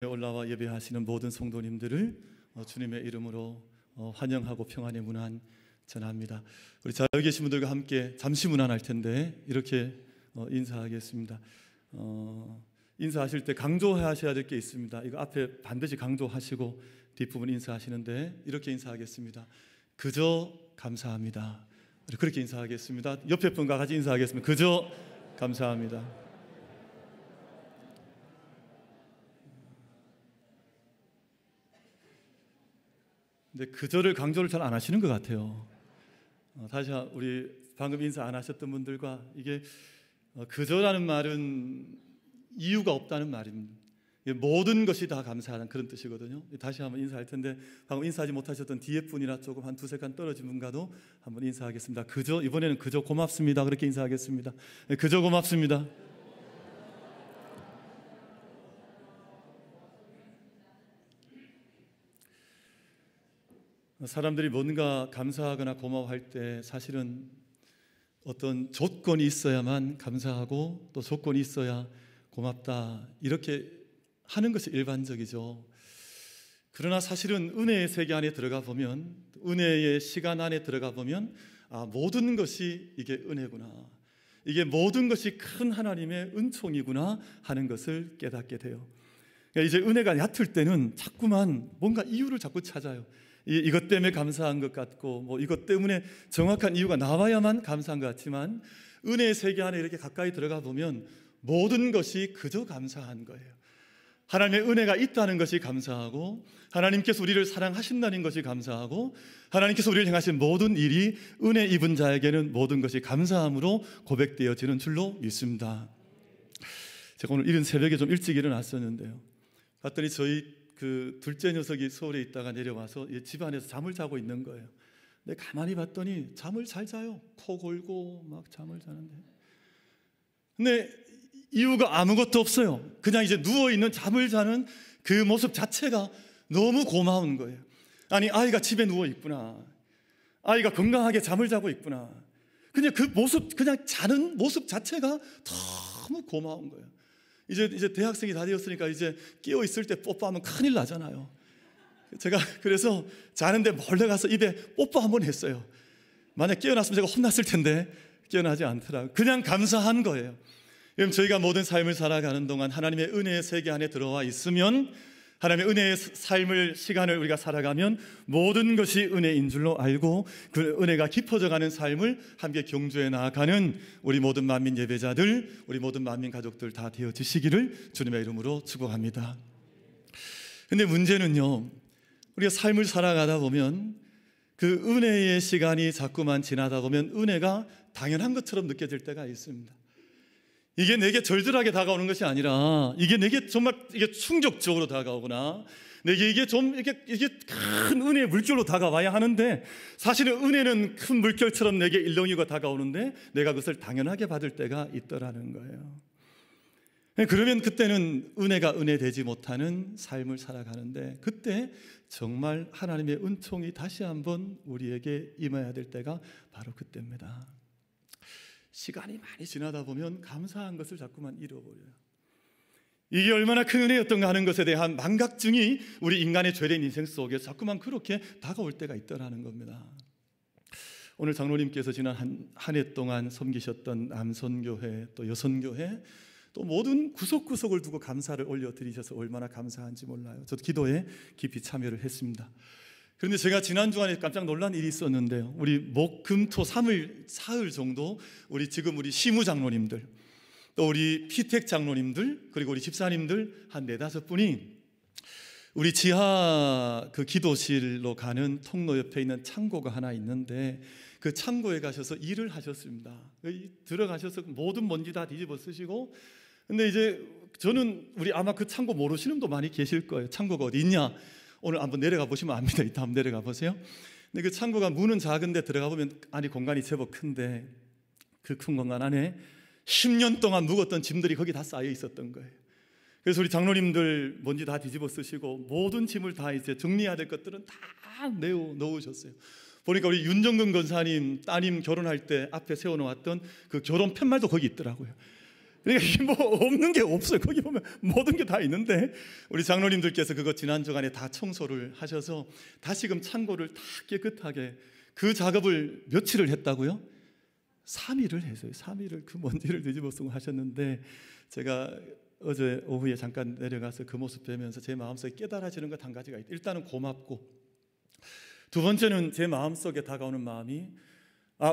올라와 예배하시는 모든 성도님들을 주님의 이름으로 환영하고 평안의 문안 전합니다. 우리 자유 계신 분들과 함께 잠시 문안할 텐데 이렇게 인사하겠습니다. 인사하실 때 강조하셔야 될 게 있습니다. 이거 앞에 반드시 강조하시고 뒷부분 인사하시는데 이렇게 인사하겠습니다. 그저 감사합니다. 그렇게 인사하겠습니다. 옆에 분과 같이 인사하겠습니다. 그저 감사합니다. 근데 그저를 강조를 잘 안 하시는 것 같아요. 다시 우리 방금 인사 안 하셨던 분들과 이게 그저라는 말은 이유가 없다는 말입니다. 모든 것이 다 감사하는 그런 뜻이거든요. 다시 한번 인사할 텐데 방금 인사하지 못하셨던 뒤에 분이나 조금 한 두세 칸 떨어진 분과도 한번 인사하겠습니다. 그저 이번에는 그저 고맙습니다. 그렇게 인사하겠습니다. 그저 고맙습니다. 사람들이 뭔가 감사하거나 고마워할 때 사실은 어떤 조건이 있어야만 감사하고 또 조건이 있어야 고맙다 이렇게 하는 것이 일반적이죠. 그러나 사실은 은혜의 세계 안에 들어가 보면, 은혜의 시간 안에 들어가 보면 모든 것이 이게 은혜구나, 이게 모든 것이 큰 하나님의 은총이구나 하는 것을 깨닫게 돼요. 그러니까 이제 은혜가 얕을 때는 자꾸만 뭔가 이유를 자꾸 찾아요. 이것 때문에 감사한 것 같고 뭐 이것 때문에 정확한 이유가 나와야만 감사한 것 같지만 은혜의 세계 안에 이렇게 가까이 들어가 보면 모든 것이 그저 감사한 거예요. 하나님의 은혜가 있다는 것이 감사하고, 하나님께서 우리를 사랑하신다는 것이 감사하고, 하나님께서 우리를 행하신 모든 일이 은혜 입은 자에게는 모든 것이 감사함으로 고백되어지는 줄로 믿습니다. 제가 오늘 이른 새벽에 좀 일찍 일어났었는데요, 봤더니 저희 그 둘째 녀석이 서울에 있다가 내려와서 집 안에서 잠을 자고 있는 거예요. 근데 가만히 봤더니 잠을 잘 자요. 코 골고 막 잠을 자는데, 근데 이유가 아무것도 없어요. 그냥 이제 누워있는 잠을 자는 그 모습 자체가 너무 고마운 거예요. 아니, 아이가 집에 누워있구나, 아이가 건강하게 잠을 자고 있구나, 그냥 그 모습, 그냥 자는 모습 자체가 너무 고마운 거예요. 이제 대학생이 다 되었으니까 이제 깨어 있을 때 뽀뽀하면 큰일 나잖아요. 제가 그래서 자는데 몰래 가서 입에 뽀뽀 한번 했어요. 만약 깨어났으면 제가 혼났을 텐데 깨어나지 않더라고요. 그냥 감사한 거예요. 그럼 저희가 모든 삶을 살아가는 동안 하나님의 은혜의 세계 안에 들어와 있으면, 하나님의 은혜의 삶을, 시간을 우리가 살아가면 모든 것이 은혜인 줄로 알고 그 은혜가 깊어져가는 삶을 함께 경주해 나아가는 우리 모든 만민 예배자들, 우리 모든 만민 가족들 다 되어지시기를 주님의 이름으로 축복합니다. 근데 문제는요, 우리가 삶을 살아가다 보면 그 은혜의 시간이 자꾸만 지나다 보면 은혜가 당연한 것처럼 느껴질 때가 있습니다. 이게 내게 절절하게 다가오는 것이 아니라 이게 내게 정말 이게 충격적으로 다가오거나 내게 이게 좀 이게 큰 은혜의 물결로 다가와야 하는데, 사실은 은혜는 큰 물결처럼 내게 일렁이고 다가오는데 내가 그것을 당연하게 받을 때가 있더라는 거예요. 그러면 그때는 은혜가 은혜되지 못하는 삶을 살아가는데, 그때 정말 하나님의 은총이 다시 한번 우리에게 임해야 될 때가 바로 그때입니다. 시간이 많이 지나다 보면 감사한 것을 자꾸만 잃어버려요. 이게 얼마나 큰 은혜였던가 하는 것에 대한 망각증이 우리 인간의 죄된 인생 속에 자꾸만 그렇게 다가올 때가 있더라는 겁니다. 오늘 장로님께서 지난 한 해 동안 섬기셨던 남선교회, 또 여선교회, 또 모든 구석구석을 두고 감사를 올려드리셔서 얼마나 감사한지 몰라요. 저도 기도에 깊이 참여를 했습니다. 그런데 제가 지난 주간에 깜짝 놀란 일이 있었는데요, 우리 목, 금, 토 3일, 사흘 정도 우리 시무 장로님들, 또 우리 피택 장로님들, 그리고 우리 집사님들 한 4-5분이 우리 지하 그 기도실로 가는 통로 옆에 있는 창고가 하나 있는데 그 창고에 가셔서 일을 하셨습니다. 들어가셔서 모든 먼지 다 뒤집어 쓰시고, 근데 이제 저는 우리 아마 그 창고 모르시는 분도 많이 계실 거예요. 창고가 어디 있냐? 오늘 한번 내려가 보시면 압니다. 이따 한번 내려가 보세요. 근데 그 창고가 문은 작은데 들어가 보면 안에 공간이 제법 큰데, 그 큰 공간 안에 10년 동안 묵었던 짐들이 거기 다 쌓여 있었던 거예요. 그래서 우리 장로님들 먼지 다 뒤집어 쓰시고 모든 짐을 다 이제 정리해야 될 것들은 다 넣으셨어요. 보니까 우리 윤정근 권사님 따님 결혼할 때 앞에 세워놓았던 그 결혼 팻말도 거기 있더라고요. 그러니까 뭐 없는 게 없어요. 거기 보면 모든 게 다 있는데 우리 장로님들께서 그거 지난 주간에 다 청소를 하셔서 다시금 창고를 다 깨끗하게 그 작업을 며칠을 했다고요? 3일을 했어요. 3일을 그 먼지를 뒤집어 쓰고 하셨는데 제가 어제 오후에 잠깐 내려가서 그 모습 뵈면서 제 마음속에 깨달아지는 것 한 가지가 있다. 일단은 고맙고, 두 번째는 제 마음속에 다가오는 마음이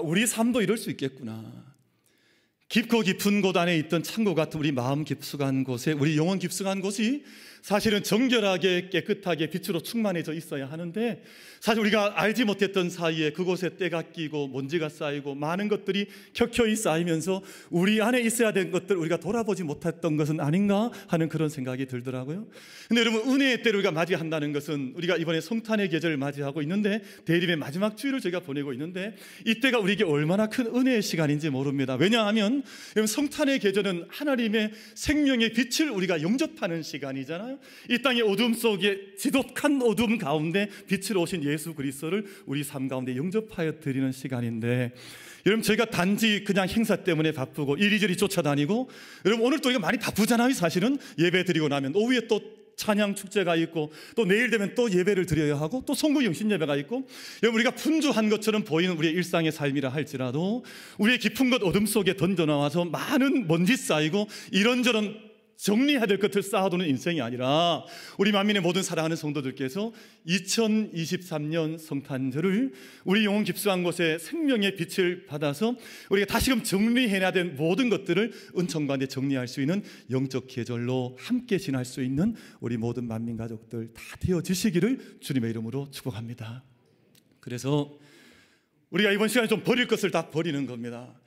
우리 삶도 이럴 수 있겠구나. 깊고 깊은 곳 안에 있던 창고 같은 우리 마음 깊숙한 곳에, 우리 영혼 깊숙한 곳이 사실은 정결하게 깨끗하게 빛으로 충만해져 있어야 하는데, 사실 우리가 알지 못했던 사이에 그곳에 때가 끼고 먼지가 쌓이고 많은 것들이 켜켜이 쌓이면서 우리 안에 있어야 될 것들 우리가 돌아보지 못했던 것은 아닌가 하는 그런 생각이 들더라고요. 근데 여러분, 은혜의 때를 우리가 맞이한다는 것은, 우리가 이번에 성탄의 계절을 맞이하고 있는데 대림의 마지막 주일을 저희가 보내고 있는데, 이때가 우리에게 얼마나 큰 은혜의 시간인지 모릅니다. 왜냐하면 성탄의 계절은 하나님의 생명의 빛을 우리가 영접하는 시간이잖아요. 이 땅의 어둠 속에, 지독한 어둠 가운데 빛으로 오신 예수 그리스도를 우리 삶 가운데 영접하여 드리는 시간인데, 여러분, 저희가 단지 그냥 행사 때문에 바쁘고 이리저리 쫓아다니고, 여러분 오늘 또 이거 많이 바쁘잖아요. 사실은 예배 드리고 나면 오후에 또 찬양 축제가 있고, 또 내일 되면 또 예배를 드려야 하고, 또 송구 영신 예배가 있고, 여러분 우리가 분주한 것처럼 보이는 우리의 일상의 삶이라 할지라도 우리의 깊은 것 어둠 속에 던져나와서 많은 먼지 쌓이고 이런저런 정리해야 될 것을 쌓아두는 인생이 아니라, 우리 만민의 모든 사랑하는 성도들께서 2023년 성탄절을 우리 영혼 깊숙한 곳에 생명의 빛을 받아서 우리가 다시금 정리해야 될 모든 것들을 은총 가운데 정리할 수 있는 영적 계절로 함께 지날 수 있는 우리 모든 만민 가족들 다 되어지시기를 주님의 이름으로 축복합니다. 그래서 우리가 이번 시간에 좀 버릴 것을 다 버리는 겁니다.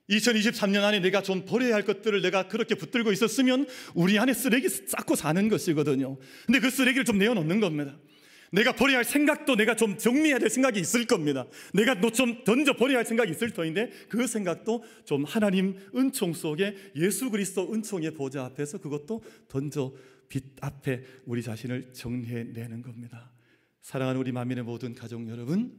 2023년 안에 내가 좀 버려야 할 것들을 내가 그렇게 붙들고 있었으면 우리 안에 쓰레기 쌓고 사는 것이거든요. 근데 그 쓰레기를 좀 내어놓는 겁니다. 내가 버려야 할 생각도 내가 좀 정리해야 될 생각이 있을 겁니다. 내가 좀 던져 버려야 할 생각이 있을 터인데, 그 생각도 좀 하나님 은총 속에, 예수 그리스도 은총의 보좌 앞에서 그것도 던져 빛 앞에 우리 자신을 정리해내는 겁니다. 사랑하는 우리 만민의 모든 가족 여러분,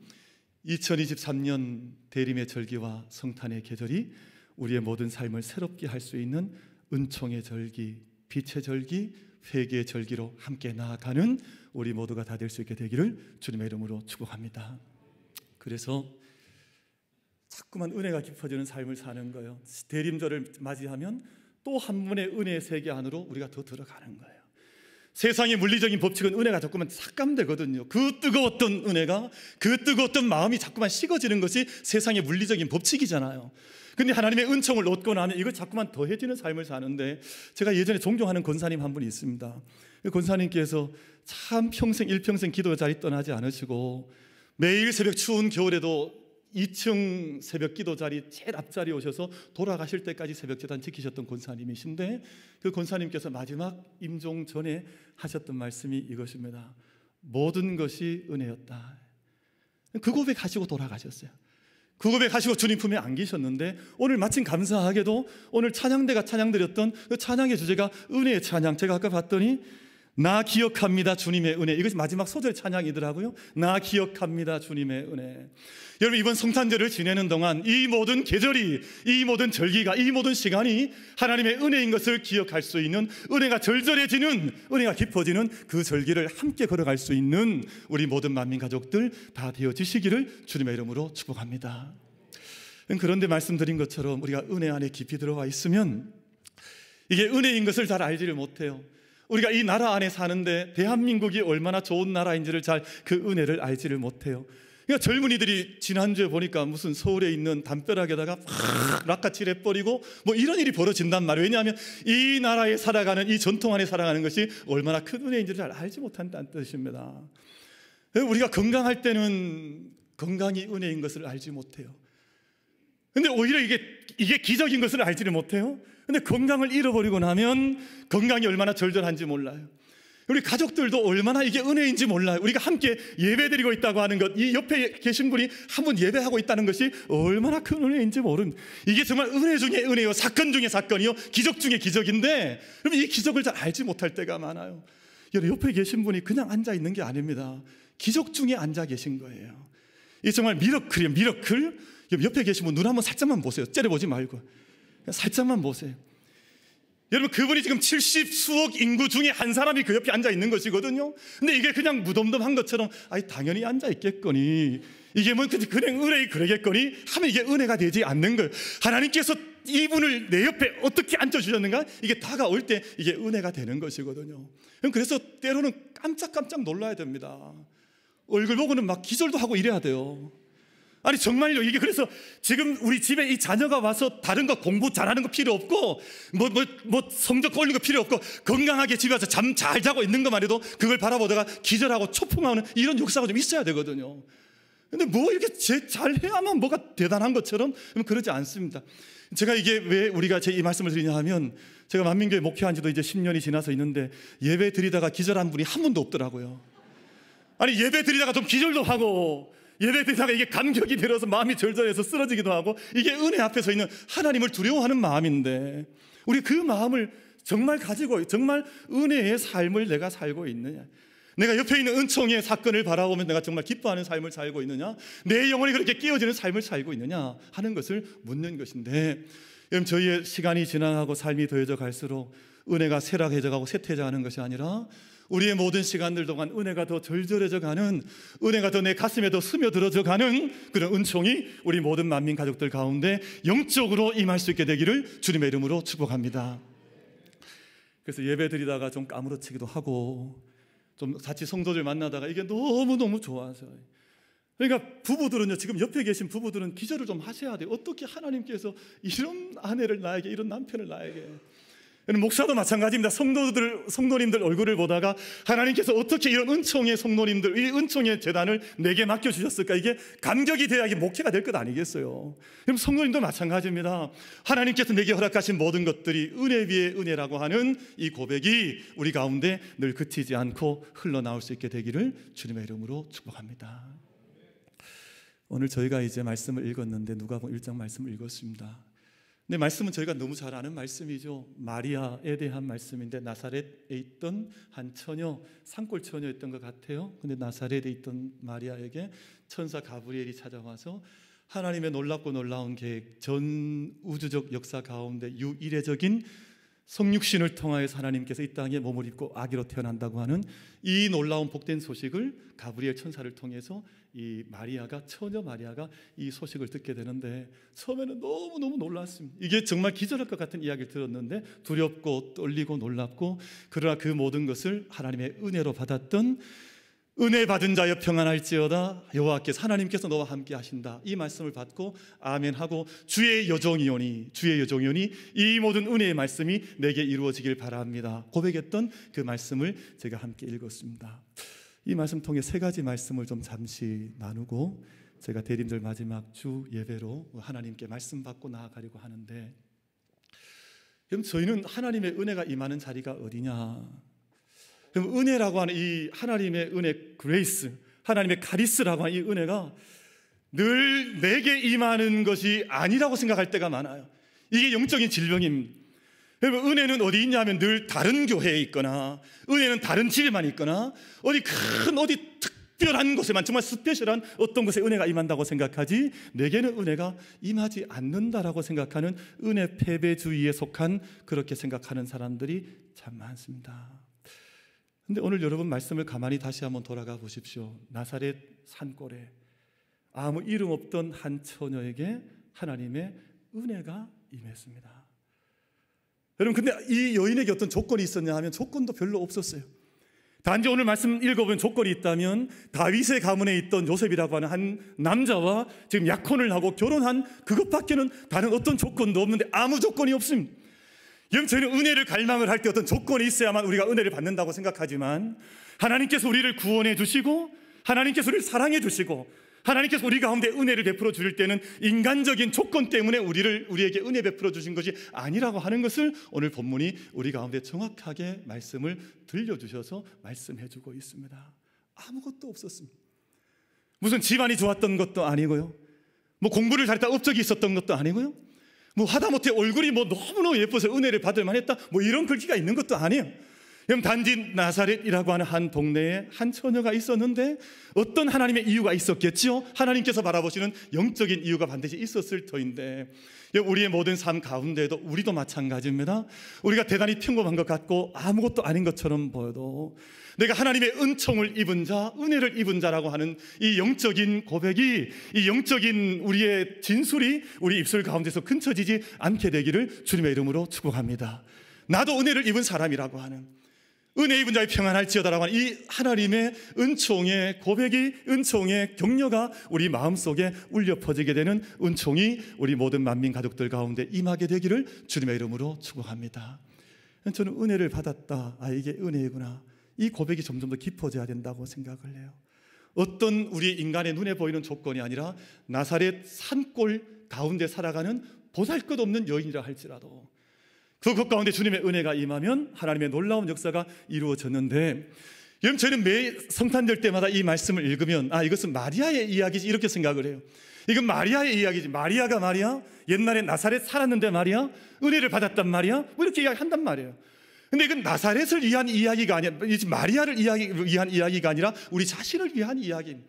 2023년 대림의 절기와 성탄의 계절이 우리의 모든 삶을 새롭게 할 수 있는 은총의 절기, 빛의 절기, 회개의 절기로 함께 나아가는 우리 모두가 다 될 수 있게 되기를 주님의 이름으로 축복합니다. 그래서 자꾸만 은혜가 깊어지는 삶을 사는 거예요. 대림절을 맞이하면 또 한 분의 은혜의 세계 안으로 우리가 더 들어가는 거예요. 세상의 물리적인 법칙은 은혜가 자꾸만 삭감되거든요. 그 뜨거웠던 은혜가, 그 뜨거웠던 마음이 자꾸만 식어지는 것이 세상의 물리적인 법칙이잖아요. 근데 하나님의 은총을 얻고 나면 이거 자꾸만 더해지는 삶을 사는데, 제가 예전에 존경하는 권사님 한 분이 있습니다. 그 권사님께서 참 일평생 기도 자리 떠나지 않으시고 매일 새벽 추운 겨울에도 2층 새벽 기도 자리 제일 앞자리에 오셔서 돌아가실 때까지 새벽 제단 지키셨던 권사님이신데, 그 권사님께서 마지막 임종 전에 하셨던 말씀이 이것입니다. 모든 것이 은혜였다. 그 고백하시고 돌아가셨어요. 그 고백하시고 주님 품에 안기셨는데, 오늘 마침 감사하게도 오늘 찬양대가 찬양드렸던 그 찬양의 주제가 은혜의 찬양. 제가 아까 봤더니 나 기억합니다 주님의 은혜, 이것이 마지막 소절 찬양이더라고요. 나 기억합니다 주님의 은혜. 여러분, 이번 성탄절을 지내는 동안 이 모든 계절이, 이 모든 절기가, 이 모든 시간이 하나님의 은혜인 것을 기억할 수 있는, 은혜가 절절해지는, 은혜가 깊어지는 그 절기를 함께 걸어갈 수 있는 우리 모든 만민 가족들 다 되어지시기를 주님의 이름으로 축복합니다. 그런데 말씀드린 것처럼 우리가 은혜 안에 깊이 들어와 있으면 이게 은혜인 것을 잘 알지를 못해요. 우리가 이 나라 안에 사는데 대한민국이 얼마나 좋은 나라인지를 잘, 그 은혜를 알지를 못해요. 그러니까 젊은이들이 지난주에 보니까 무슨 서울에 있는 담벼락에다가 팍 락카칠 해버리고 뭐 이런 일이 벌어진단 말이에요. 왜냐하면 이 나라에 살아가는, 이 전통 안에 살아가는 것이 얼마나 큰 은혜인지를 잘 알지 못한다는 뜻입니다. 우리가 건강할 때는 건강이 은혜인 것을 알지 못해요. 근데 오히려 이게 기적인 것을 알지를 못해요. 근데 건강을 잃어버리고 나면 건강이 얼마나 절절한지 몰라요. 우리 가족들도 얼마나 이게 은혜인지 몰라요. 우리가 함께 예배드리고 있다고 하는 것, 이 옆에 계신 분이 한 분 예배하고 있다는 것이 얼마나 큰 은혜인지 모르는, 이게 정말 은혜 중에 은혜요, 사건 중에 사건이요, 기적 중에 기적인데, 여러분 이 기적을 잘 알지 못할 때가 많아요. 여러분 옆에 계신 분이 그냥 앉아 있는 게 아닙니다. 기적 중에 앉아 계신 거예요. 이 정말 미러클이에요, 미러클. 옆에 계신 분 눈 한번 살짝만 보세요. 째려보지 말고 살짝만 보세요. 여러분, 그분이 지금 70수억 인구 중에 한 사람이 그 옆에 앉아 있는 것이거든요. 근데 이게 그냥 무덤덤한 것처럼 당연히 앉아 있겠거니, 이게 뭐 그냥 은혜이 그러겠거니 하면 이게 은혜가 되지 않는 거예요. 하나님께서 이분을 내 옆에 어떻게 앉혀주셨는가, 이게 다가올 때 이게 은혜가 되는 것이거든요. 그래서 때로는 깜짝깜짝 놀라야 됩니다. 얼굴 보고는 막 기절도 하고 이래야 돼요. 아니 정말요. 이게 그래서 지금 우리 집에 이 자녀가 와서 다른 거 공부 잘하는 거 필요 없고 뭐 성적 올리는 거 필요 없고 건강하게 집에 와서 잠 잘 자고 있는 것만 해도 그걸 바라보다가 기절하고 초풍하는 이런 역사가 좀 있어야 되거든요. 근데 뭐 이렇게 잘해야만 뭐가 대단한 것처럼 그러지 않습니다. 제가 이게 왜 우리가 이 말씀을 드리냐 하면, 제가 만민교회 목회한 지도 이제 10년이 지나서 있는데 예배 드리다가 기절한 분이 한 분도 없더라고요. 아니 예배 드리다가 좀 기절도 하고, 예배 드리다가 이게 감격이 들어서 마음이 절절해서 쓰러지기도 하고, 이게 은혜 앞에 서 있는 하나님을 두려워하는 마음인데, 우리 그 마음을 정말 가지고 정말 은혜의 삶을 내가 살고 있느냐, 내가 옆에 있는 은총의 사건을 바라보면 내가 정말 기뻐하는 삶을 살고 있느냐, 내 영혼이 그렇게 깨어지는 삶을 살고 있느냐 하는 것을 묻는 것인데, 여러분, 저희의 시간이 지나가고 삶이 더해져 갈수록 은혜가 쇠락해져 가고 쇠퇴져 가는 것이 아니라 우리의 모든 시간들 동안 은혜가 더 절절해져 가는, 은혜가 더 내 가슴에 더 스며들어져 가는 그런 은총이 우리 모든 만민 가족들 가운데 영적으로 임할 수 있게 되기를 주님의 이름으로 축복합니다. 그래서 예배 드리다가 좀 까무러치기도 하고, 좀 같이 성도들 만나다가 이게 너무너무 좋아서, 그러니까 부부들은요, 지금 옆에 계신 부부들은 기절을 좀 하셔야 돼요. 어떻게 하나님께서 이런 아내를 나에게, 이런 남편을 나에게. 목사도 마찬가지입니다. 성도님들 얼굴을 보다가 하나님께서 어떻게 이런 은총의 성도님들, 이 은총의 재단을 내게 맡겨주셨을까, 이게 감격이 돼야 이게 목회가 될 것 아니겠어요. 그럼 성도님도 마찬가지입니다. 하나님께서 내게 허락하신 모든 것들이 은혜 위에 은혜라고 하는 이 고백이 우리 가운데 늘 그치지 않고 흘러나올 수 있게 되기를 주님의 이름으로 축복합니다. 오늘 저희가 이제 말씀을 읽었는데 누가복음 1장 말씀을 읽었습니다. 근데 말씀은 저희가 너무 잘 아는 말씀이죠. 마리아에 대한 말씀인데, 나사렛에 있던 한 처녀, 산골 처녀였던 것 같아요. 근데 나사렛에 있던 마리아에게 천사 가브리엘이 찾아와서 하나님의 놀랍고 놀라운 계획, 전 우주적 역사 가운데 유이례적인 성육신을 통하여서 하나님께서 이 땅에 몸을 입고 아기로 태어난다고 하는 이 놀라운 복된 소식을 가브리엘 천사를 통해서 이 마리아가, 처녀 마리아가 이 소식을 듣게 되는데, 처음에는 너무너무 놀랐습니다. 이게 정말 기절할 것 같은 이야기를 들었는데 두렵고 떨리고 놀랍고, 그러나 그 모든 것을 하나님의 은혜로 받았던, 은혜 받은 자여 평안할지어다, 여호와께서 하나님께서 너와 함께 하신다, 이 말씀을 받고 아멘하고 주의 여종이오니 이 모든 은혜의 말씀이 내게 이루어지길 바랍니다 고백했던 그 말씀을 제가 함께 읽었습니다. 이 말씀 통해 세 가지 말씀을 좀 잠시 나누고 제가 대림절 마지막 주 예배로 하나님께 말씀 받고 나아가려고 하는데, 그럼 저희는 하나님의 은혜가 임하는 자리가 어디냐? 그럼 은혜라고 하는 이 하나님의 은혜, 그레이스, 하나님의 카리스라고 하는 이 은혜가 늘 내게 임하는 것이 아니라고 생각할 때가 많아요. 이게 영적인 질병입니다. 여러분, 은혜는 어디 있냐면 늘 다른 교회에 있거나, 은혜는 다른 집에만 있거나, 어디 특별한 곳에만, 정말 스페셜한 어떤 곳에 은혜가 임한다고 생각하지, 내게는 은혜가 임하지 않는다라고 생각하는 은혜 패배주의에 속한, 그렇게 생각하는 사람들이 참 많습니다. 근데 오늘 여러분 말씀을 가만히 다시 한번 돌아가 보십시오. 나사렛 산골에 아무 이름 없던 한 처녀에게 하나님의 은혜가 임했습니다. 여러분, 근데 이 여인에게 어떤 조건이 있었냐 하면 조건도 별로 없었어요. 단지 오늘 말씀 읽어보면 조건이 있다면, 다윗의 가문에 있던 요셉이라고 하는 한 남자와 지금 약혼을 하고 결혼한 그것밖에는 다른 어떤 조건도 없는데, 아무 조건이 없습니다. 여러분, 저희는 은혜를 갈망을 할 때 어떤 조건이 있어야만 우리가 은혜를 받는다고 생각하지만, 하나님께서 우리를 구원해 주시고, 하나님께서 우리를 사랑해 주시고, 하나님께서 우리 가운데 은혜를 베풀어 주실 때는 인간적인 조건 때문에 우리에게 은혜 베풀어 주신 것이 아니라고 하는 것을 오늘 본문이 우리 가운데 정확하게 말씀을 들려주셔서 말씀해 주고 있습니다. 아무것도 없었습니다. 무슨 집안이 좋았던 것도 아니고요, 뭐 공부를 잘했다 업적이 있었던 것도 아니고요, 뭐 하다못해 얼굴이 뭐 너무너무 예뻐서 은혜를 받을 만했다, 뭐 이런 글귀가 있는 것도 아니에요. 그럼 단지 나사렛이라고 하는 한 동네에 한 처녀가 있었는데 어떤 하나님의 이유가 있었겠죠? 하나님께서 바라보시는 영적인 이유가 반드시 있었을 터인데, 우리의 모든 삶 가운데에도 우리도 마찬가지입니다. 우리가 대단히 평범한 것 같고 아무것도 아닌 것처럼 보여도 내가 하나님의 은총을 입은 자, 은혜를 입은 자라고 하는 이 영적인 고백이, 이 영적인 우리의 진술이 우리 입술 가운데서 끊쳐지지 않게 되기를 주님의 이름으로 축복합니다. 나도 은혜를 입은 사람이라고 하는, 은혜 입은 자의 평안할지어다라고 하는 이 하나님의 은총의 고백이, 은총의 격려가 우리 마음속에 울려 퍼지게 되는 은총이 우리 모든 만민 가족들 가운데 임하게 되기를 주님의 이름으로 축복합니다. 저는 은혜를 받았다, 이게 은혜구나, 이 고백이 점점 더 깊어져야 된다고 생각을 해요. 어떤 우리 인간의 눈에 보이는 조건이 아니라 나사렛 산골 가운데 살아가는 보잘것없는 여인이라 할지라도 그것 가운데 주님의 은혜가 임하면 하나님의 놀라운 역사가 이루어졌는데, 여러분, 저는 매 성탄절 때마다 이 말씀을 읽으면 이것은 마리아의 이야기지 이렇게 생각을 해요. 이건 마리아의 이야기지. 마리아가 말이야, 옛날에 나사렛 살았는데 말이야, 은혜를 받았단 말이야, 뭐 이렇게 이야기한단 말이에요. 근데 이건 나사렛을 위한 이야기가 아니라, 마리아를 위한 이야기가 아니라 우리 자신을 위한 이야기입니다.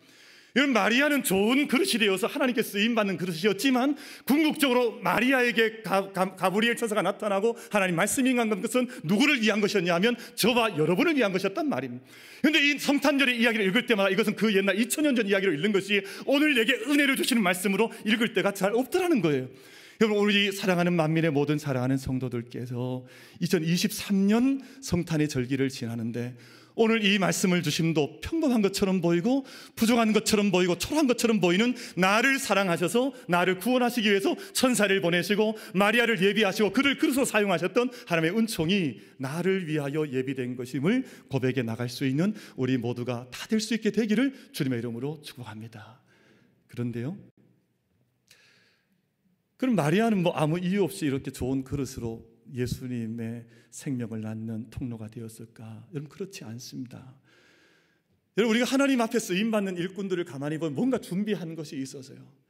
여러분, 마리아는 좋은 그릇이 되어서 하나님께 쓰임받는 그릇이었지만 궁극적으로 마리아에게 가브리엘 천사가 나타나고 하나님 말씀이 임한 것은 누구를 위한 것이었냐 하면 저와 여러분을 위한 것이었단 말입니다. 그런데 이 성탄절의 이야기를 읽을 때마다 이것은 그 옛날 2000년 전 이야기로 읽는 것이 오늘 내게 은혜를 주시는 말씀으로 읽을 때가 잘 없더라는 거예요. 여러분, 우리 사랑하는 만민의 모든 사랑하는 성도들께서 2023년 성탄의 절기를 지나는데 오늘 이 말씀을 주심도 평범한 것처럼 보이고 부족한 것처럼 보이고 초라한 것처럼 보이는 나를 사랑하셔서 나를 구원하시기 위해서 천사를 보내시고 마리아를 예비하시고 그를 그릇으로 사용하셨던 하나님의 은총이 나를 위하여 예비된 것임을 고백해 나갈 수 있는 우리 모두가 다 될 수 있게 되기를 주님의 이름으로 축복합니다. 그런데요, 그럼 마리아는 아무 이유 없이 이렇게 좋은 그릇으로 예수님의 생명을 낳는 통로가 되었을까? 여러분, 그렇지 않습니다. 여러분, 우리가 하나님 앞에 쓰임받는 일꾼들을 가만히 보면 뭔가 준비한 것이 있어서요.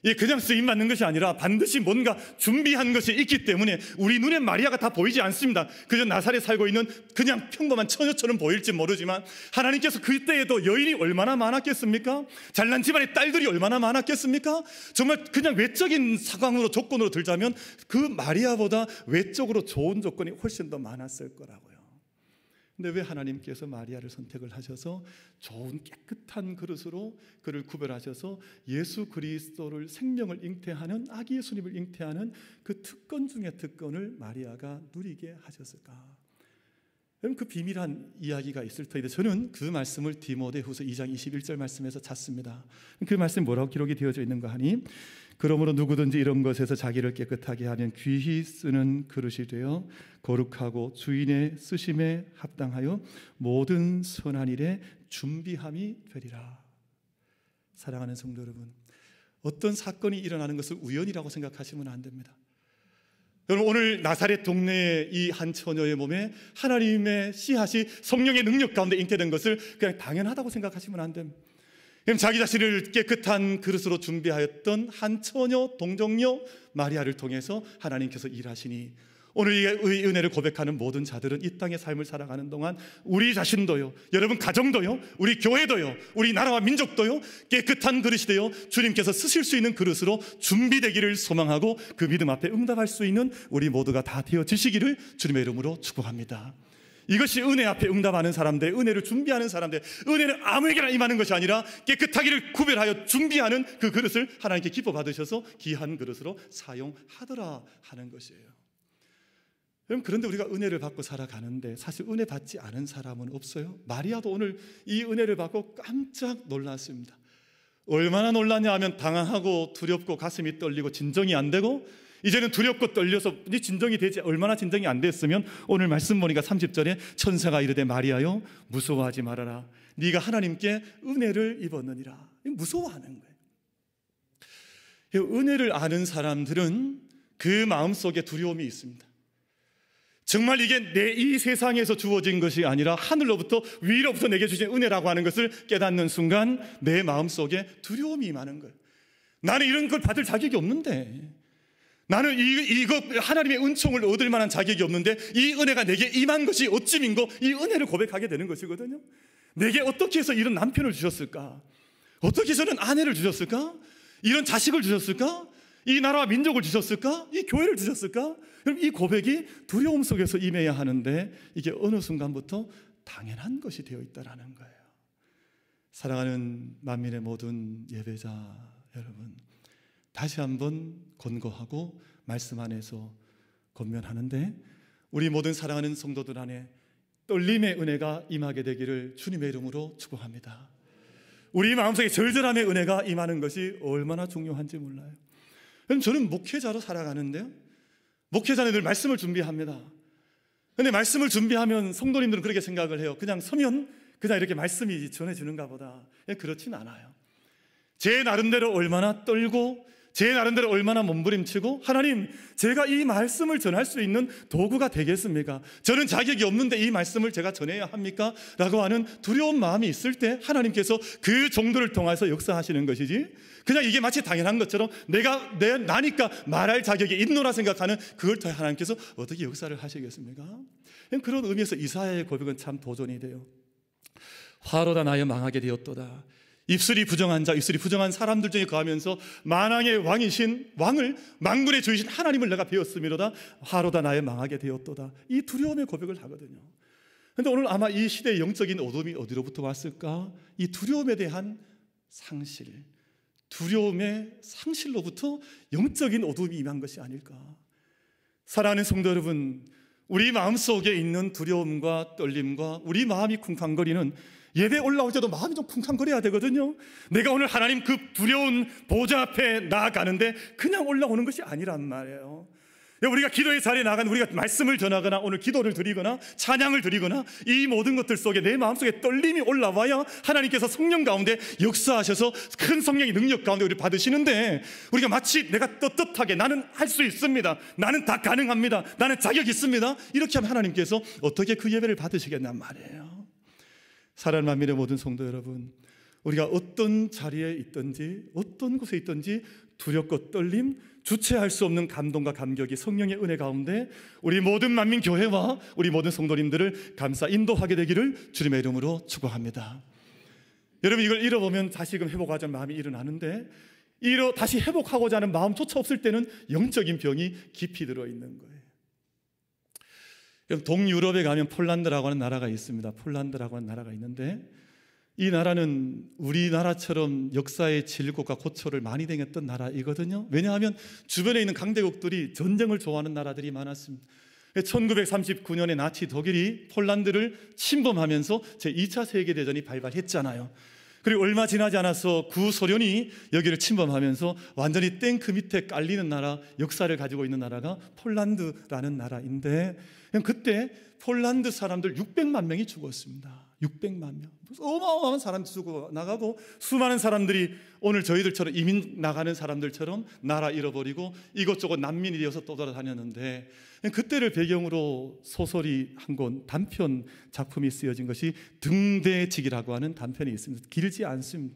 이게 그냥 쓰임받는 것이 아니라 반드시 뭔가 준비한 것이 있기 때문에 우리 눈에 마리아가 다 보이지 않습니다. 그저 나사렛에 살고 있는 그냥 평범한 처녀처럼 보일지 모르지만 하나님께서 그때에도 여인이 얼마나 많았겠습니까? 잘난 집안의 딸들이 얼마나 많았겠습니까? 정말 그냥 외적인 사광으로 조건으로 들자면 그 마리아보다 외적으로 좋은 조건이 훨씬 더 많았을 거라고요. 근데 왜 하나님께서 마리아를 선택을 하셔서 좋은 깨끗한 그릇으로 그를 구별하셔서 예수 그리스도를 생명을 잉태하는, 아기 예수님을 잉태하는 그 특권 중의 특권을 마리아가 누리게 하셨을까? 여러분, 그 비밀한 이야기가 있을 터인데 저는 그 말씀을 디모데후서 2장 21절 말씀에서 찾습니다. 그 말씀이 뭐라고 기록이 되어져 있는가 하니, 그러므로 누구든지 이런 것에서 자기를 깨끗하게 하면 귀히 쓰는 그릇이 되어 거룩하고 주인의 쓰심에 합당하여 모든 선한 일에 준비함이 되리라. 사랑하는 성도 여러분, 어떤 사건이 일어나는 것을 우연이라고 생각하시면 안 됩니다. 여러분, 오늘 나사렛 동네의 이 한 처녀의 몸에 하나님의 씨앗이 성령의 능력 가운데 잉태된 것을 그냥 당연하다고 생각하시면 안 됩니다. 그럼 자기 자신을 깨끗한 그릇으로 준비하였던 한 처녀 동정녀 마리아를 통해서 하나님께서 일하시니 오늘 이 은혜를 고백하는 모든 자들은 이 땅의 삶을 살아가는 동안 우리 자신도요, 여러분 가정도요, 우리 교회도요, 우리 나라와 민족도요, 깨끗한 그릇이 되어 주님께서 쓰실 수 있는 그릇으로 준비되기를 소망하고 그 믿음 앞에 응답할 수 있는 우리 모두가 다 되어지시기를 주님의 이름으로 축복합니다. 이것이 은혜 앞에 응답하는 사람들, 은혜를 준비하는 사람들, 은혜는 아무에게나 임하는 것이 아니라 깨끗하기를 구별하여 준비하는 그 그릇을 하나님께 기뻐 받으셔서 귀한 그릇으로 사용하더라 하는 것이에요. 여러분, 그런데 우리가 은혜를 받고 살아가는데 사실 은혜 받지 않은 사람은 없어요. 마리아도 오늘 이 은혜를 받고 깜짝 놀랐습니다. 얼마나 놀랐냐 하면 당황하고 두렵고 가슴이 떨리고 진정이 안 되고 이제는 두렵고 떨려서 진정이 되지, 얼마나 진정이 안 됐으면 오늘 말씀 보니까 30절에 천사가 이르되 마리아여 무서워하지 말아라, 네가 하나님께 은혜를 입었느니라. 무서워하는 거예요. 은혜를 아는 사람들은 그 마음속에 두려움이 있습니다. 정말 이게 내 이 세상에서 주어진 것이 아니라 하늘로부터 위로부터 내게 주신 은혜라고 하는 것을 깨닫는 순간 내 마음속에 두려움이 임하는 거예요. 나는 이런 걸 받을 자격이 없는데, 나는 이거 하나님의 은총을 얻을 만한 자격이 없는데 이 은혜가 내게 임한 것이 어찌민고 이 은혜를 고백하게 되는 것이거든요. 내게 어떻게 해서 이런 남편을 주셨을까? 어떻게 해서는 아내를 주셨을까? 이런 자식을 주셨을까? 이 나라와 민족을 주셨을까? 이 교회를 주셨을까? 그럼 이 고백이 두려움 속에서 임해야 하는데 이게 어느 순간부터 당연한 것이 되어 있다라는 거예요. 사랑하는 만민의 모든 예배자 여러분, 다시 한번 권고하고 말씀 안에서 권면하는데 우리 모든 사랑하는 성도들 안에 떨림의 은혜가 임하게 되기를 주님의 이름으로 축복합니다. 우리 마음속에 절절함의 은혜가 임하는 것이 얼마나 중요한지 몰라요. 저는 목회자로 살아가는데요, 목회자는 늘 말씀을 준비합니다. 그런데 말씀을 준비하면 성도님들은 그렇게 생각을 해요. 그냥 서면 그냥 이렇게 말씀이 전해지는가 보다. 그렇진 않아요. 제 나름대로 얼마나 떨고 제 나름대로 얼마나 몸부림치고, 하나님, 제가 이 말씀을 전할 수 있는 도구가 되겠습니까? 저는 자격이 없는데 이 말씀을 제가 전해야 합니까? 라고 하는 두려운 마음이 있을 때 하나님께서 그 정도를 통해서 역사하시는 것이지, 그냥 이게 마치 당연한 것처럼 나니까 말할 자격이 있노라 생각하는 그걸 통해 하나님께서 어떻게 역사를 하시겠습니까? 그런 의미에서 이사야의 고백은 참 도전이 돼요. 화로다 나여 망하게 되었도다. 입술이 부정한 자, 입술이 부정한 사람들 중에 거하면서 만왕의 왕이신 왕을, 만군의 주이신 하나님을 내가 배웠음이로다. 화로다 나의 망하게 되었도다. 이 두려움의 고백을 하거든요. 그런데 오늘 아마 이 시대의 영적인 어둠이 어디로부터 왔을까? 이 두려움에 대한 상실, 두려움의 상실로부터 영적인 어둠이 임한 것이 아닐까. 사랑하는 성도 여러분, 우리 마음속에 있는 두려움과 떨림과 우리 마음이 쿵쾅거리는, 예배 올라올 때도 마음이 좀 쿵쾅거려야 되거든요. 내가 오늘 하나님 그 두려운 보좌 앞에 나아가는데 그냥 올라오는 것이 아니란 말이에요. 우리가 기도의 자리에 나가는, 우리가 말씀을 전하거나 오늘 기도를 드리거나 찬양을 드리거나 이 모든 것들 속에 내 마음속에 떨림이 올라와야 하나님께서 성령 가운데 역사하셔서 큰 성령의 능력 가운데 우리를 받으시는데, 우리가 마치 내가 떳떳하게 나는 할 수 있습니다, 나는 다 가능합니다, 나는 자격 있습니다, 이렇게 하면 하나님께서 어떻게 그 예배를 받으시겠냔 말이에요. 사랑하는 만민의 모든 성도 여러분, 우리가 어떤 자리에 있든지 어떤 곳에 있든지 두렵고 떨림, 주체할 수 없는 감동과 감격이 성령의 은혜 가운데 우리 모든 만민 교회와 우리 모든 성도님들을 감싸 인도하게 되기를 주님의 이름으로 축원합니다. 여러분, 이걸 잃어보면 다시금 회복하자 마음이 일어나는데, 다시 회복하고자 하는 마음조차 없을 때는 영적인 병이 깊이 들어있는 거예요. 동유럽에 가면 폴란드라고 하는 나라가 있습니다. 폴란드라고 하는 나라가 있는데, 이 나라는 우리나라처럼 역사의 질곡과 고초를 많이 당했던 나라이거든요. 왜냐하면 주변에 있는 강대국들이 전쟁을 좋아하는 나라들이 많았습니다. 1939년에 나치 독일이 폴란드를 침범하면서 제2차 세계대전이 발발했잖아요. 그리고 얼마 지나지 않아서 구소련이 여기를 침범하면서 완전히 탱크 밑에 깔리는 나라, 역사를 가지고 있는 나라가 폴란드라는 나라인데, 그때 폴란드 사람들 600만 명이 죽었습니다. 600만 명. 어마어마한 사람이 죽어 나가고, 수많은 사람들이 오늘 저희들처럼 이민 나가는 사람들처럼 나라 잃어버리고 이것저것 난민이 되어서 떠돌아다녔는데, 그때를 배경으로 소설이 한 권, 단편 작품이 쓰여진 것이 등대직이라고 하는 단편이 있습니다. 길지 않습니다.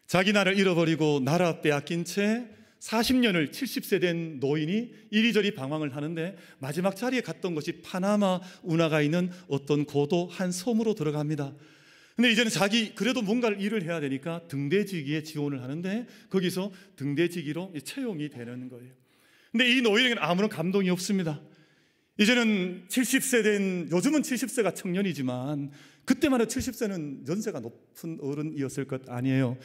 자기 나라를 잃어버리고 나라 빼앗긴 채 40년을 70세 된 노인이 이리저리 방황을 하는데, 마지막 자리에 갔던 것이 파나마 운하가 있는 어떤 고도 한 섬으로 들어갑니다. 근데 이제는 자기 그래도 뭔가를 일을 해야 되니까 등대지기에 지원을 하는데, 거기서 등대지기로 채용이 되는 거예요. 근데 이 노인에게는 아무런 감동이 없습니다. 이제는 70세 된, 요즘은 70세가 청년이지만 그때만 해도 70세는 연세가 높은 어른이었을 것 아니에요.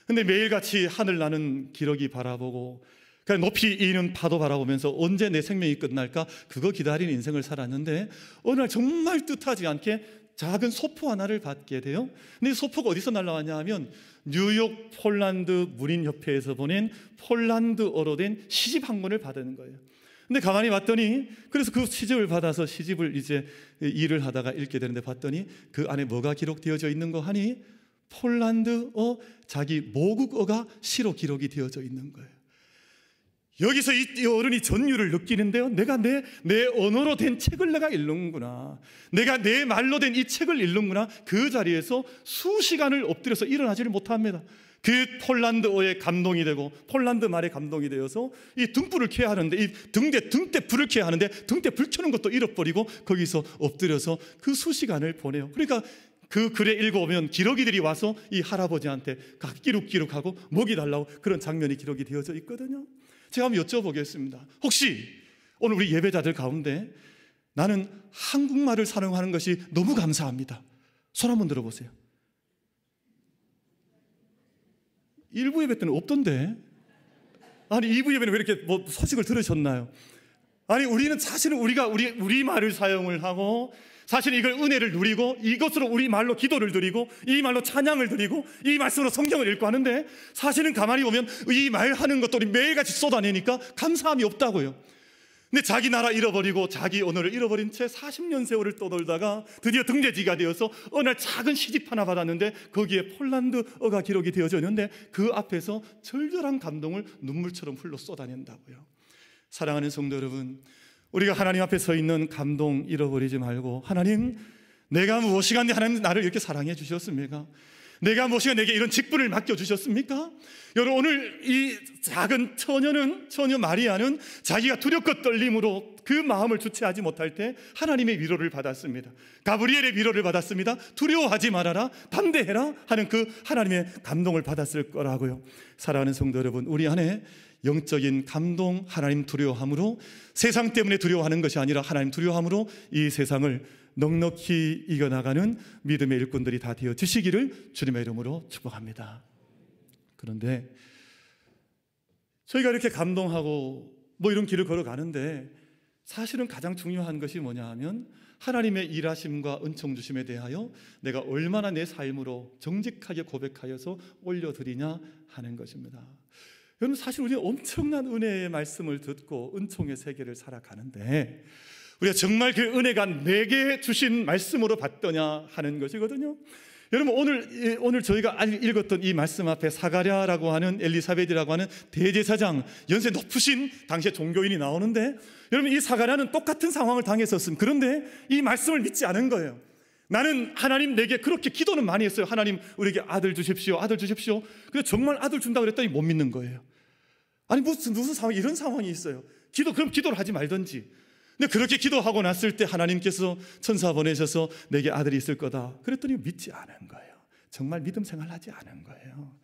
근데 매일같이 하늘 나는 기러기 바라보고, 그냥 높이 이는 파도 바라보면서 언제 내 생명이 끝날까 그거 기다리는 인생을 살았는데, 어느 날 정말 뜻하지 않게 작은 소포 하나를 받게 돼요. 근데 이 소포가 어디서 날라왔냐 하면 뉴욕 폴란드 문인협회에서 보낸 폴란드어로 된 시집 한 권을 받은 거예요. 근데 가만히 봤더니, 그래서 그 시집을 받아서 시집을 이제 일을 하다가 읽게 되는데, 봤더니 그 안에 뭐가 기록되어져 있는 거 하니 폴란드어, 자기 모국어가 시로 기록이 되어져 있는 거예요. 여기서 이 어른이 전율을 느끼는데요, 내가 내 언어로 된 책을 내가 읽는구나, 내가 내 말로 된 이 책을 읽는구나. 그 자리에서 수시간을 엎드려서 일어나지를 못합니다. 그 폴란드어에 감동이 되고 폴란드 말에 감동이 되어서 이 등불을 켜야 하는데, 이 등대 불을 켜야 하는데 등대 불 켜는 것도 잃어버리고 거기서 엎드려서 그 수시간을 보내요. 그러니까 그 글에 읽어보면 기러기들이 와서 이 할아버지한테 각 기룩기룩하고 먹이 달라고 그런 장면이 기록이 되어져 있거든요. 제가 한번 여쭤보겠습니다. 혹시 오늘 우리 예배자들 가운데 나는 한국말을 사용하는 것이 너무 감사합니다, 손 한번 들어보세요. 일부 예배 때는 없던데. 아니 2부 예배는 왜 이렇게 뭐 소식을 들으셨나요? 아니 우리는 사실은 우리가 우리 말을 사용을 하고 사실 이걸 은혜를 누리고 이것으로 우리 말로 기도를 드리고 이 말로 찬양을 드리고 이 말씀으로 성경을 읽고 하는데, 사실은 가만히 보면 이 말하는 것도 우리 매일같이 쏟아내니까 감사함이 없다고요. 근데 자기 나라 잃어버리고 자기 언어를 잃어버린 채 40년 세월을 떠돌다가 드디어 등재지가 되어서 어느 날 작은 시집 하나 받았는데 거기에 폴란드어가 기록이 되어져 있는데 그 앞에서 절절한 감동을 눈물처럼 흘러 쏟아낸다고요. 사랑하는 성도 여러분, 우리가 하나님 앞에 서 있는 감동 잃어버리지 말고, 하나님 내가 무엇이간데 하나님 나를 이렇게 사랑해 주셨습니까? 내가 무엇이가 내게 이런 직분을 맡겨주셨습니까? 여러분, 오늘 이 작은 처녀 마리아는 자기가 두렵고 떨림으로 그 마음을 주체하지 못할 때 하나님의 위로를 받았습니다. 가브리엘의 위로를 받았습니다. 두려워하지 말아라, 담대해라 하는 그 하나님의 감동을 받았을 거라고요. 사랑하는 성도 여러분, 우리 안에 영적인 감동, 하나님 두려워함으로, 세상 때문에 두려워하는 것이 아니라 하나님 두려워함으로 이 세상을 넉넉히 이겨나가는 믿음의 일꾼들이 다 되어지시기를 주님의 이름으로 축복합니다. 그런데 저희가 이렇게 감동하고 뭐 이런 길을 걸어가는데 사실은 가장 중요한 것이 뭐냐 하면 하나님의 일하심과 은총 주심에 대하여 내가 얼마나 내 삶으로 정직하게 고백하여서 올려드리냐 하는 것입니다. 여러분, 사실 우리는 엄청난 은혜의 말씀을 듣고 은총의 세계를 살아가는데 우리가 정말 그 은혜가 내게 주신 말씀으로 받더냐 하는 것이거든요. 여러분, 오늘 저희가 읽었던 이 말씀 앞에 사가랴라고 하는 엘리사벳이라고 하는 대제사장, 연세 높으신 당시의 종교인이 나오는데, 여러분 이 사가랴는 똑같은 상황을 당했었습니다. 그런데 이 말씀을 믿지 않은 거예요. 나는 하나님 내게 그렇게 기도는 많이 했어요. 하나님 우리에게 아들 주십시오, 아들 주십시오. 근데 정말 아들 준다고 그랬더니 못 믿는 거예요. 아니 무슨 상황, 이런 상황이 있어요. 그럼 기도를 하지 말든지. 근데 그렇게 기도하고 났을 때 하나님께서 천사 보내셔서 내게 아들이 있을 거다 그랬더니 믿지 않은 거예요. 정말 믿음 생활하지 않은 거예요.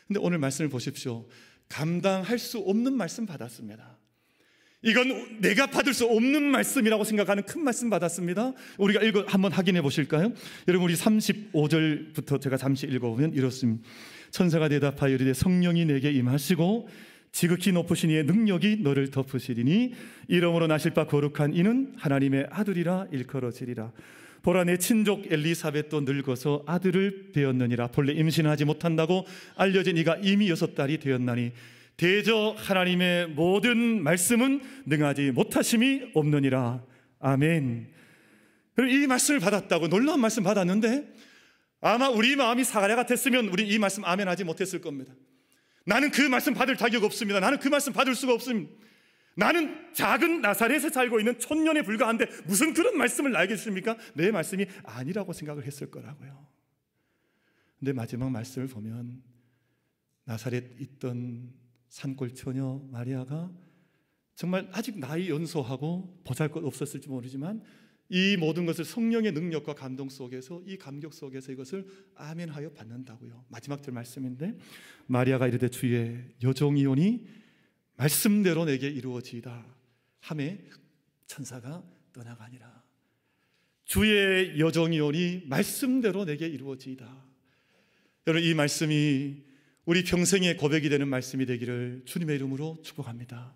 근데 오늘 말씀을 보십시오. 감당할 수 없는 말씀 받았습니다. 이건 내가 받을 수 없는 말씀이라고 생각하는 큰 말씀 받았습니다. 우리가 한번 확인해 보실까요? 여러분, 우리 35절부터 제가 잠시 읽어보면 이렇습니다. 천사가 대답하여 이르되 성령이 내게 임하시고 지극히 높으신 이의 능력이 너를 덮으시리니 이름으로 나실 바 거룩한 이는 하나님의 아들이라 일컬어지리라. 보라, 내 친족 엘리사벳도 늙어서 아들을 배었느니라. 본래 임신하지 못한다고 알려진 이가 이미 6달이 되었나니 대저 하나님의 모든 말씀은 능하지 못하심이 없느니라. 아멘. 이 말씀을 받았다고, 놀라운 말씀 받았는데 아마 우리 마음이 사가랴 같았으면 우리 이 말씀 아멘 하지 못했을 겁니다. 나는 그 말씀 받을 자격 없습니다. 나는 그 말씀 받을 수가 없습니다. 나는 작은 나사렛에 살고 있는 촌년에 불과한데 무슨 그런 말씀을 나에게 주십니까? 내 말씀이 아니라고 생각을 했을 거라고요. 근데 마지막 말씀을 보면 나사렛 있던 산골 처녀 마리아가 정말 아직 나이 연소하고 보잘것 없었을지 모르지만 이 모든 것을 성령의 능력과 감동 속에서, 이 감격 속에서 이것을 아멘하여 받는다고요. 마지막 절 말씀인데 마리아가 이르되 주의 여종이오니 말씀대로 내게 이루어지이다 하매 천사가 떠나가니라. 주의 여종이오니 말씀대로 내게 이루어지이다. 여러분, 이 말씀이 우리 평생의 고백이 되는 말씀이 되기를 주님의 이름으로 축복합니다.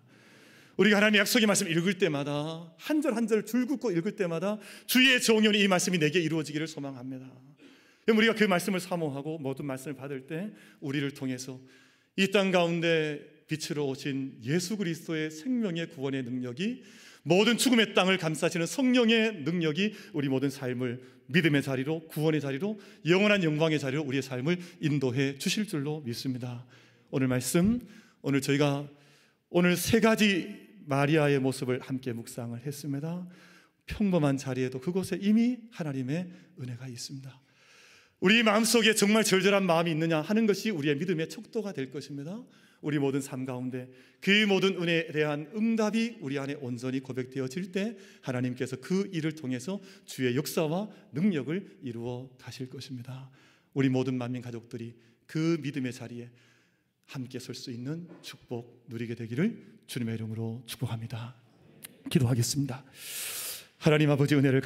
우리가 하나님의 약속의 말씀 읽을 때마다 한 절 한 절 줄 긋고 읽을 때마다 주의 종이오니 이 말씀이 내게 이루어지기를 소망합니다. 우리가 그 말씀을 사모하고 모든 말씀을 받을 때 우리를 통해서 이 땅 가운데 빛으로 오신 예수 그리스도의 생명의 구원의 능력이, 모든 죽음의 땅을 감싸시는 성령의 능력이 우리 모든 삶을 믿음의 자리로, 구원의 자리로, 영원한 영광의 자리로 우리의 삶을 인도해 주실 줄로 믿습니다. 오늘 말씀, 저희가 오늘 3가지 마리아의 모습을 함께 묵상을 했습니다. 평범한 자리에도 그곳에 이미 하나님의 은혜가 있습니다. 우리 마음속에 정말 절절한 마음이 있느냐 하는 것이 우리의 믿음의 척도가 될 것입니다. 우리 모든 삶 가운데 그 모든 은혜에 대한 응답이 우리 안에 온전히 고백되어질 때 하나님께서 그 일을 통해서 주의 역사와 능력을 이루어 가실 것입니다. 우리 모든 만민 가족들이 그 믿음의 자리에 함께 설 수 있는 축복 누리게 되기를 주님의 이름으로 축복합니다. 기도하겠습니다. 하나님 아버지, 은혜를